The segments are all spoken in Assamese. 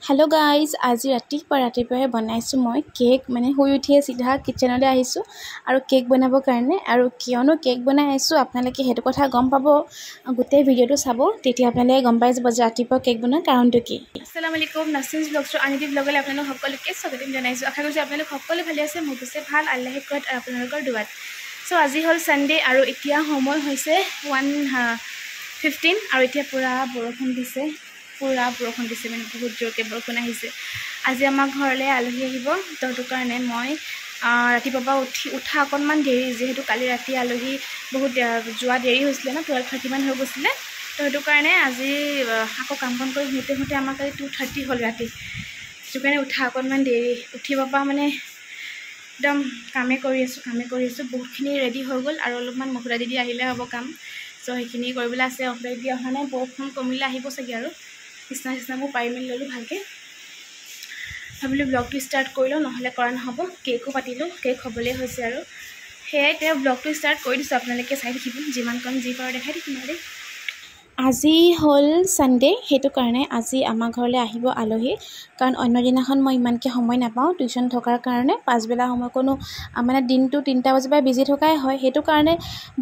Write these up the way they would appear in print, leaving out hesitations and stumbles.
हेलो गाइज आज रातिपुৱাই বনাইছো মই কেক মানে শুই উঠিয়ে সিধা কিচেনলৈ আহিছো আৰু কেক বনাবৰ কাৰণে আৰু কিয়নো কেক বনাই আছো আপোনালোকে হেতু কথা গম পাব গোটেই ভিডিওটো চাব তেতিয়া আপোনালোকে গম পাই যাব যে ৰাতিপুৱা কেক বনোৱাৰ কাৰণটো কি। আসসালামু আলাইকুম নাসিজ ব্লগছ আনিদি ব্লগলৈ আপোনালোক সকলোকে স্বাগতম জনাইছো। আশা কৰিছো আপোনালোক সকলো ভালে আছে মোৰ পিছে ভাল আল্লাহে কত আপোনালোকৰ দুৱাত। সো আজি হল সানডে আৰু এতিয়া সময় হৈছে 1:15 আৰু এতিয়া পুৰা বৰষুণ দিছে মানে বহুত জোৰকৈ বৰষুণ আহিছে। আজি আমাৰ ঘৰলৈ আলহী আহিব তো কাৰণে মই ৰাতিপুৱা উঠা অকণমান দেৰি যিহেতু কালি ৰাতি আলহী বহুত যোৱা দেৰি হৈছিলে না 12:30 মান হৈ গৈছিলে তো সেইটো কাৰণে আজি আকৌ কাম বন কৰি শুতে আমাৰ কালি 2:30 হ'ল ৰাতি। সেইটো কাৰণে উঠা অকণমান দেৰি উঠিব পৰা মানে একদম কামে কৰি আছোঁ বহুতখিনি ৰেডি হৈ গ'ল আৰু অলপমান মছলা দি আহিলে হ'ব কাম। চ' সেইখিনি কৰিবলৈ আছে অফলাই দি অহা নাই বৰষুণ কমিলে আহিব চাগে আৰু বিছনাবোৰ পাৰি মেলি ল'লোঁ ভালকৈ ভাবিলোঁ ব্লগটো ষ্টাৰ্ট কৰি লওঁ নহ'লে কৰা নহ'ব। কেকো পাতিলোঁ কেক হ'বলৈ হৈছে আৰু সেয়াই তেওঁ ব্লগটো ষ্টাৰ্ট কৰি দিছোঁ আপোনালোকে চাই থাকিব যিমান কম যি পাৰোঁ দেখাই থাকিম আৰু আজি হ'ল সানডে সেইটো কাৰণে আজি আমাৰ ঘৰলৈ আহিব আলহী কাৰণ অন্য দিনাখন মই ইমানকৈ সময় নাপাওঁ টিউশ্যন থকাৰ কাৰণে পাছবেলা সময় কোনো মানে দিনটো 3টা বজাৰ পৰা বিজি থকাই হয়। সেইটো কাৰণে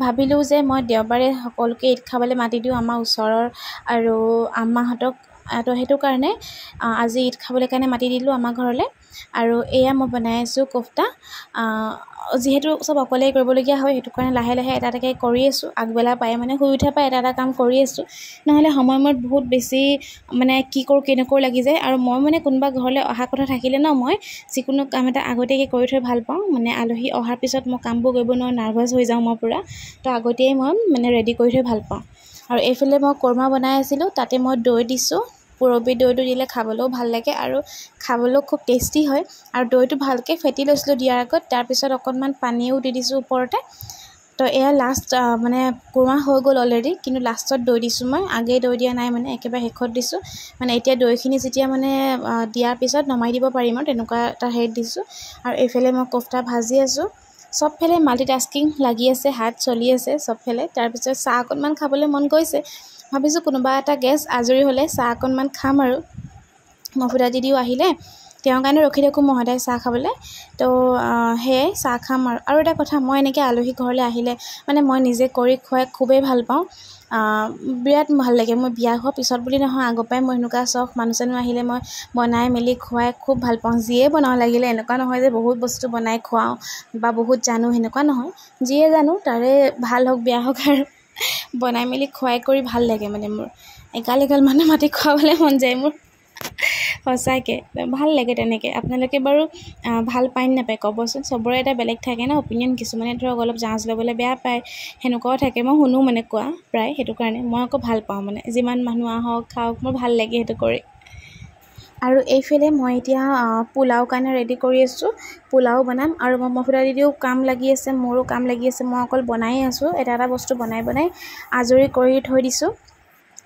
ভাবিলোঁ যে মই দেওবাৰে সকলোকে ঈদ খাবলৈ মাতি দিওঁ আমাৰ ওচৰৰ আৰু আম্মাহঁতক তো সেইটো কাৰণে আজি ঈদ খাবলৈ কাৰণে মাতি দিলোঁ আমাৰ ঘৰলৈ। আৰু এয়া মই বনাই আছোঁ কোফতা যিহেতু চব অকলেই কৰিবলগীয়া হয় সেইটো কাৰণে লাহে লাহে এটা এটাকৈ কৰি আছোঁ। আগবেলা পাই মানে শুই উঠাৰ পৰা এটা কাম কৰি আছোঁ নহ'লে সময়মূৰত বহুত বেছি মানে কি কৰোঁ কেনেকৈ লাগি যায় আৰু মই মানে কোনোবা ঘৰলৈ অহা কথা থাকিলে ন মই যিকোনো কাম এটা আগতীয়াকৈ কৰি থৈ ভাল পাওঁ। মানে আলহী অহাৰ পিছত মই কামবোৰ কৰিব নোৱাৰোঁ নাৰ্ভাছ হৈ যাওঁ মই পূৰা তো আগতীয়াই মই মানে ৰেডি কৰি থৈ ভাল পাওঁ। আৰু এইফালে মই কোৰমা বনাই আছিলোঁ তাতে মই দৈ দিছোঁ পুৰবি দৈটো দিলে খাবলৈও ভাল লাগে আৰু খাবলৈও খুব টেষ্টি হয়। আৰু দৈটো ভালকৈ ফেটি লৈছিলোঁ দিয়াৰ আগত তাৰপিছত অকণমান পানীও দি দিছোঁ ওপৰতে। তো এয়া লাষ্ট মানে কোৰমা হৈ গ'ল অলৰেডি কিন্তু লাষ্টত দৈ দিছোঁ মই আগেই দৈ দিয়া নাই মানে একেবাৰে শেষত দিছোঁ মানে এতিয়া দৈখিনি যেতিয়া মানে দিয়াৰ পিছত নমাই দিব পাৰিম আৰু তেনেকুৱা এটা হেৰিত দিছোঁ। আৰু এইফালে মই কোফতা ভাজি আছোঁ চবফালে মাল্টিটাস্কিং লাগি আছে হাত চলি আছে চবফালে। তাৰপিছত চাহ অকণমান খাবলৈ মন গৈছে ভাবিছোঁ কোনোবা এটা গেছ আজৰি হ'লে চাহ অকণমান খাম আৰু মফুদা দিদিও আহিলে তেওঁৰ কাৰণে ৰখি থাকোঁ মই সদায় চাহ খাবলৈ তো সেয়াই চাহ খাম আৰু এটা কথা মই এনেকৈ আলহী ঘৰলৈ আহিলে মানে মই নিজে কৰি খুৱাই খুবেই ভাল পাওঁ বিৰাট ভাল লাগে। মই বিয়া হোৱাৰ পিছত বুলি নহয় আগৰ পৰাই মই এনেকুৱা চখ মানুহ চানুহ আহিলে মই বনাই মেলি খুৱাই খুব ভাল পাওঁ। যিয়ে বনাওঁ লাগিলে এনেকুৱা নহয় যে বহুত বস্তু বনাই খুৱাওঁ বা বহুত জানো সেনেকুৱা নহয় যিয়ে জানো তাৰে ভাল হওক বেয়া হওক আৰু বনাই মেলি খুৱাই কৰি ভাল লাগে মানে মোৰ এগাল মানুহ মাতি খুৱাবলৈ মন যায় মোৰ সঁচাকৈ ভাল লাগে তেনেকৈ। আপোনালোকে বাৰু ভাল পায় নাপায় ক'বচোন চবৰে এটা বেলেগ থাকে ন অপিনিয়ন কিছুমানে ধৰক অলপ জাজ ল'বলৈ বেয়া পায় সেনেকুৱাও থাকে মই শুনো মানে কোৱা প্ৰায় সেইটো কাৰণে মই আকৌ ভাল পাওঁ মানে যিমান মানুহ আহক খাওক মোৰ ভাল লাগে সেইটো কৰি। আৰু এইফালে মই এতিয়া পোলাও কাৰণে ৰেডি কৰি আছোঁ পোলাও বনাম আৰু মই মফুদা দিদিও কাম লাগি আছে মোৰো কাম লাগি আছে মই অকল বনাই আছোঁ এটা বস্তু বনাই আজৰি কৰি থৈ দিছোঁ।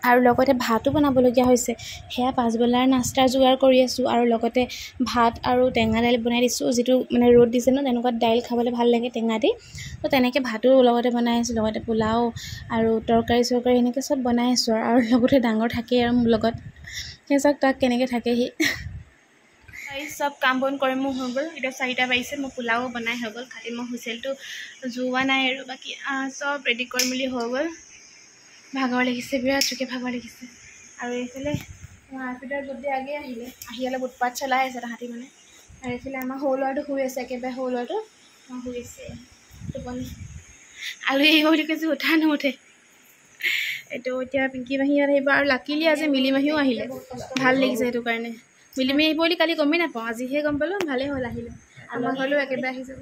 আৰু লগতে ভাতো বনাবলগীয়া হৈছে সেয়া পাছবেলাৰ নাস্তাৰ যোগাৰ কৰি আছোঁ আৰু লগতে ভাত আৰু টেঙা দাইল বনাই দিছোঁ যিটো মানে ৰ'দ দিছে ন তেনেকুৱা দাইল খাবলৈ ভাল লাগে টেঙা দি তো তেনেকৈ ভাতো লগতে বনাই আছোঁ লগতে পোলাও আৰু তৰকাৰী এনেকৈ চব বনাই আছোঁ আৰু লগতে ডাঙৰ থাকেই আৰু মোৰ লগত সেই চাওক তাক কেনেকৈ থাকেহি চব কাম বন কৰি মোৰ হৈ গ'ল এতিয়া 4টা বাজিছে মোৰ পোলাও বনাই হৈ গ'ল খালি মই হুইচেলটো জোৱা নাই আৰু বাকী চব ৰেডি কৰি মেলি হৈ গ'ল। ভাগৰ লাগিছে বিৰাট চুকে ভাগৰ লাগিছে। আৰু এইফালে আমাৰ আৰ্পিটাৰ যদি আগে আহি অলপ উৎপাত চলাই আছে তাহাঁতি মানে আৰু এইফালে আমাৰ সৰু ল'ৰাটো শুই আছে একেবাৰে সৰু ল'ৰাটো শুই আছে টোপনি আলহী আহিব বুলি কৈছোঁ উঠা নুঠে এইটো এতিয়া পিংকি মাহীহঁত আহিব আৰু লাকিলি আজি মিলি মাহীও আহিলে ভাল লাগিছে সেইটো কাৰণে। মিলি মাহী আহিব বুলি কালি গমেই নাপাওঁ আজিহে গম পালোঁ ভালেই হ'ল আহিলে আমাৰ ঘৰলৈও একেবাৰে আহিছে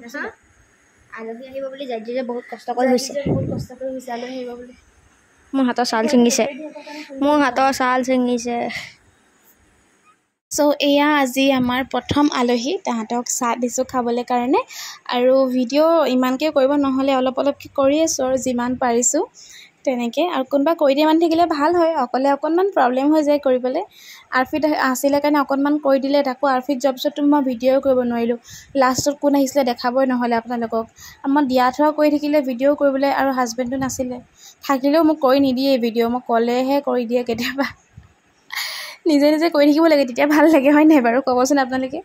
আলহী আহিব বুলি জাইদিৰে বহুত কষ্ট কৰি হৈছে আলহী আহিব বুলি মোৰ হাতৰ ছাল ছিঙিছে চ' এয়া আজি আমাৰ প্ৰথম আলহী তাহাঁতক চাহ দিছোঁ খাবলৈ কাৰণে আৰু ভিডিঅ' ইমানকৈ কৰিব নহ'লে অলপকৈ কৰি আছোঁ আৰু যিমান পাৰিছোঁ তেনেকৈ আৰু কোনোবা কৰি দিয়া মানুহ থাকিলে ভাল হয় অকলে অকণমান প্ৰব্লেম হৈ যায় কৰিবলৈ। আৰ্ফিত আছিলে কাৰণে অকণমান কৰি দিলে তাকো আৰ্ফিত যোৱাৰ পিছততো মই ভিডিঅ'ও কৰিব নোৱাৰিলোঁ লাষ্টত কোন আহিছিলে দেখাবই নহ'লে আপোনালোকক মই দিয়া থোৱা কৰি থাকিলে ভিডিঅ' কৰিবলৈ আৰু হাজবেণ্ডটো নাছিলে থাকিলেও মোক কৰি নিদিয়ে ভিডিঅ' মই ক'লেহে কৰি দিয়ে কেতিয়াবা নিজে নিজে কৰি থাকিব লাগে, তেতিয়া ভাল লাগে, হয় নাই বাৰু? ক'বচোন আপোনালোকে।